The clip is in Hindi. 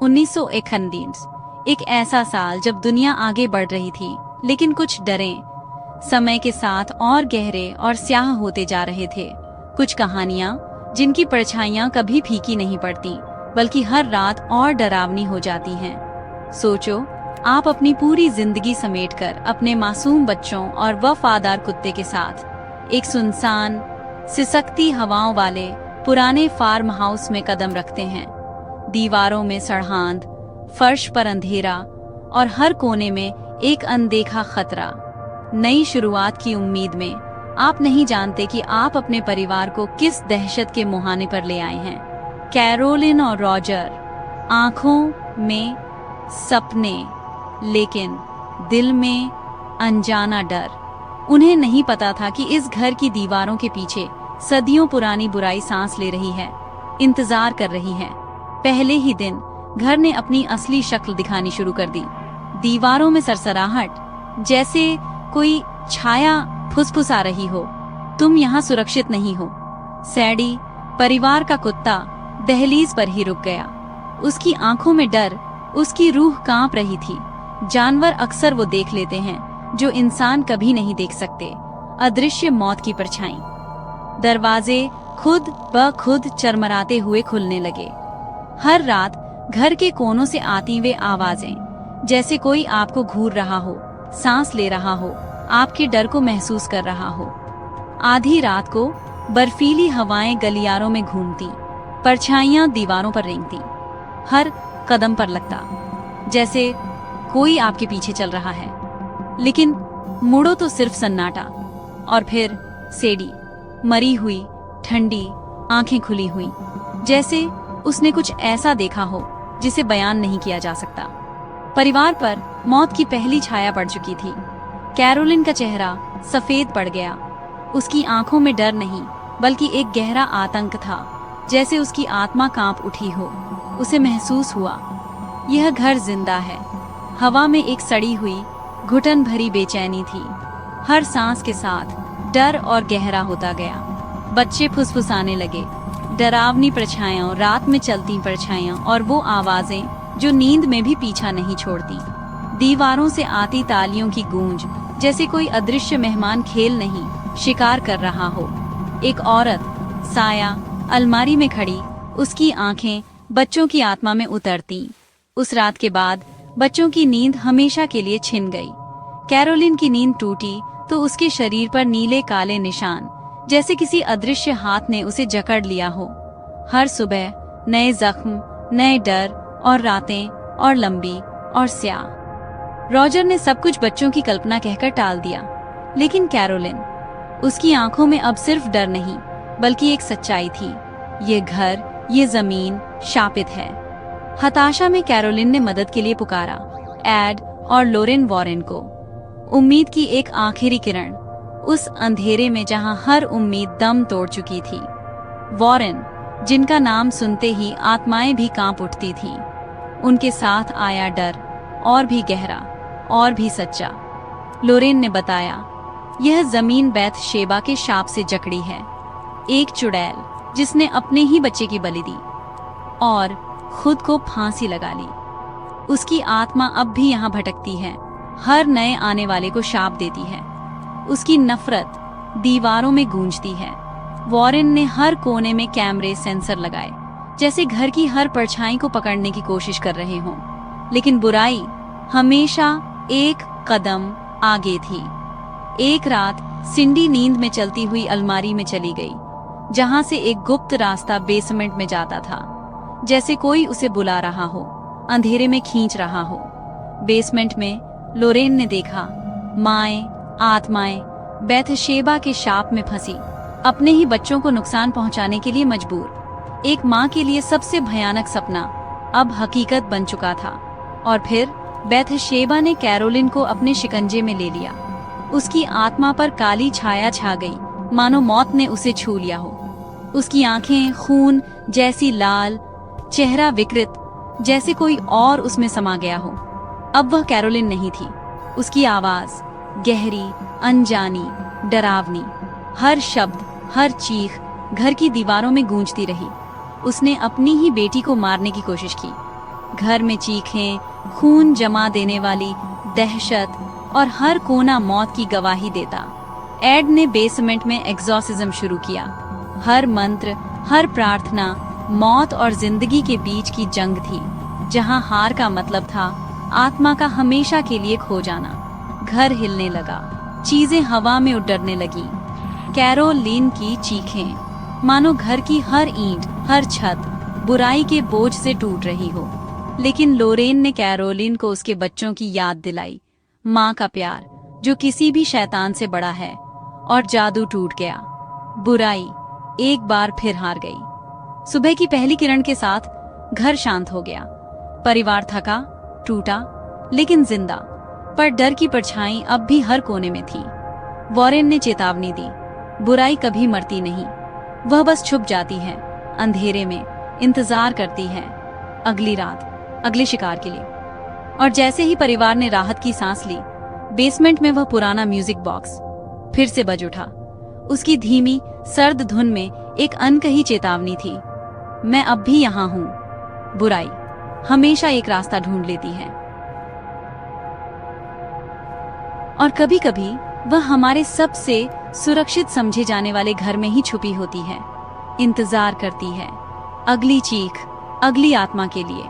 1991, एक ऐसा साल जब दुनिया आगे बढ़ रही थी, लेकिन कुछ डरें समय के साथ और गहरे और स्याह होते जा रहे थे। कुछ कहानियां जिनकी परछाइयां कभी फीकी नहीं पड़ती, बल्कि हर रात और डरावनी हो जाती हैं। सोचो, आप अपनी पूरी जिंदगी समेटकर अपने मासूम बच्चों और वफादार कुत्ते के साथ एक सुनसान, सिसकती हवाओं वाले पुराने फार्म हाउस में कदम रखते हैं। दीवारों में सड़हांद, फर्श पर अंधेरा और हर कोने में एक अनदेखा खतरा। नई शुरुआत की उम्मीद में आप नहीं जानते कि आप अपने परिवार को किस दहशत के मुहाने पर ले आए हैं। कैरोलिन और रॉजर, आंखों में सपने, लेकिन दिल में अनजाना डर। उन्हें नहीं पता था कि इस घर की दीवारों के पीछे सदियों पुरानी बुराई सांस ले रही है, इंतजार कर रही है। पहले ही दिन घर ने अपनी असली शक्ल दिखानी शुरू कर दी। दीवारों में सरसराहट, जैसे कोई छाया फुसफुसा रही हो, तुम यहाँ सुरक्षित नहीं हो। सैडी, परिवार का कुत्ता, दहलीज पर ही रुक गया। उसकी आंखों में डर, उसकी रूह कांप रही थी। जानवर अक्सर वो देख लेते हैं जो इंसान कभी नहीं देख सकते, अदृश्य मौत की परछाई। दरवाजे खुद ब खुद चरमराते हुए खुलने लगे। हर रात घर के कोनों से आती वे आवाजें, जैसे कोई आपको घूर रहा हो, सांस ले रहा हो, आपके डर को महसूस कर रहा हो। आधी रात को बर्फीली हवाएं गलियारों में घूमती, परछाइयां दीवारों पर रेंगती। हर कदम पर लगता जैसे कोई आपके पीछे चल रहा है, लेकिन मुड़ो तो सिर्फ सन्नाटा। और फिर सेडी, मरी हुई, ठंडी, आंखें खुली हुई, जैसे उसने कुछ ऐसा देखा हो जिसे बयान नहीं किया जा सकता। परिवार पर मौत की पहली छाया पड़ चुकी थी। कैरोलिन का चेहरा सफेद पड़ गया। उसकी आंखों में डर नहीं, बल्कि एक गहरा आतंक था, जैसे उसकी आत्मा कांप उठी हो। उसे महसूस हुआ, यह घर जिंदा है। हवा में एक सड़ी हुई, घुटन भरी बेचैनी थी। हर सांस के साथ डर और गहरा होता गया। बच्चे फुसफुसाने लगे, डरावनी परछाइयां, रात में चलती परछाइयां, और वो आवाजें जो नींद में भी पीछा नहीं छोड़ती। दीवारों से आती तालियों की गूंज, जैसे कोई अदृश्य मेहमान खेल नहीं, शिकार कर रहा हो। एक औरत, साया, अलमारी में खड़ी, उसकी आंखें बच्चों की आत्मा में उतरती। उस रात के बाद बच्चों की नींद हमेशा के लिए छिन गई। कैरोलिन की नींद टूटी तो उसके शरीर पर नीले काले निशान, जैसे किसी अदृश्य हाथ ने उसे जकड़ लिया हो। हर सुबह नए जख्म, नए डर, और रातें और लंबी और स्याह। रॉजर ने सब कुछ बच्चों की कल्पना कहकर टाल दिया, लेकिन कैरोलिन, उसकी आंखों में अब सिर्फ डर नहीं, बल्कि एक सच्चाई थी। ये घर, ये जमीन शापित है। हताशा में कैरोलिन ने मदद के लिए पुकारा, एड और लोरेन वॉरेन को। उम्मीद की एक आखिरी किरण उस अंधेरे में जहां हर उम्मीद दम तोड़ चुकी थी। वॉरेन, जिनका नाम सुनते ही आत्माएं भी कांप उठती थीं, उनके साथ आया डर, और भी गहरा और भी सच्चा। लोरेन ने बताया, यह जमीन बैत शेबा के शाप से जकड़ी है। एक चुड़ैल जिसने अपने ही बच्चे की बलि दी और खुद को फांसी लगा ली। उसकी आत्मा अब भी यहाँ भटकती है, हर नए आने वाले को शाप देती है। उसकी नफरत दीवारों में गूंजती है। वॉरेन ने हर कोने में कैमरे, सेंसर लगाए, जैसे घर की हर परछाई को पकड़ने की कोशिश कर रहे हों। लेकिन बुराई हमेशा एक कदम आगे थी। एक रात सिंडी नींद में चलती हुई अलमारी में चली गई, जहां से एक गुप्त रास्ता बेसमेंट में जाता था, जैसे कोई उसे बुला रहा हो, अंधेरे में खींच रहा हो। बेसमेंट में लोरेन ने देखा, माएं, आत्माएं बैथशेबा के शाप में फंसी, अपने ही बच्चों को नुकसान पहुंचाने के लिए मजबूर। एक माँ के लिए सबसे भयानक सपना अब हकीकत बन चुका था। और फिर बैथशेबा ने कैरोलिन को अपने शिकंजे में ले लिया। उसकी आत्मा पर काली छाया छा गई, मानो मौत ने उसे छू लिया हो। उसकी आंखें खून जैसी लाल, चेहरा विकृत, जैसे कोई और उसमें समा गया हो। अब वह कैरोलिन नहीं थी। उसकी आवाज गहरी, अनजानी, डरावनी। हर शब्द, हर चीख घर की दीवारों में गूंजती रही। उसने अपनी ही बेटी को मारने की कोशिश की, घर में चीखें, खून जमा देने वाली दहशत और हर कोना मौत की गवाही देता। एड ने बेसमेंट में एग्जॉर्सिज्म शुरू किया। हर मंत्र, हर प्रार्थना मौत और जिंदगी के बीच की जंग थी, जहां हार का मतलब था आत्मा का हमेशा के लिए खो जाना। घर हिलने लगा, चीजें हवा में उड़ने लगी। कैरोलीन की चीखें मानो घर की हर ईंट, हर छत बुराई के बोझ से टूट रही हो। लेकिन लोरेन ने कैरोलिन को उसके बच्चों की याद दिलाई, माँ का प्यार जो किसी भी शैतान से बड़ा है। और जादू टूट गया। बुराई एक बार फिर हार गई। सुबह की पहली किरण के साथ घर शांत हो गया। परिवार थका, टूटा, लेकिन जिंदा। पर डर की परछाई अब भी हर कोने में थी। वॉरेन ने चेतावनी दी, बुराई कभी मरती नहीं, वह बस छुप जाती है अंधेरे में, इंतजार करती है अगली रात, अगले शिकार के लिए। और जैसे ही परिवार ने राहत की सांस ली, बेसमेंट में वह पुराना म्यूजिक बॉक्स फिर से बज उठा। उसकी धीमी सर्द धुन में एक अनकही चेतावनी थी, मैं अब भी यहां हूं। बुराई हमेशा एक रास्ता ढूंढ लेती है, और कभी कभी वह हमारे सबसे सुरक्षित समझे जाने वाले घर में ही छुपी होती है, इंतजार करती है अगली चीख, अगली आत्मा के लिए।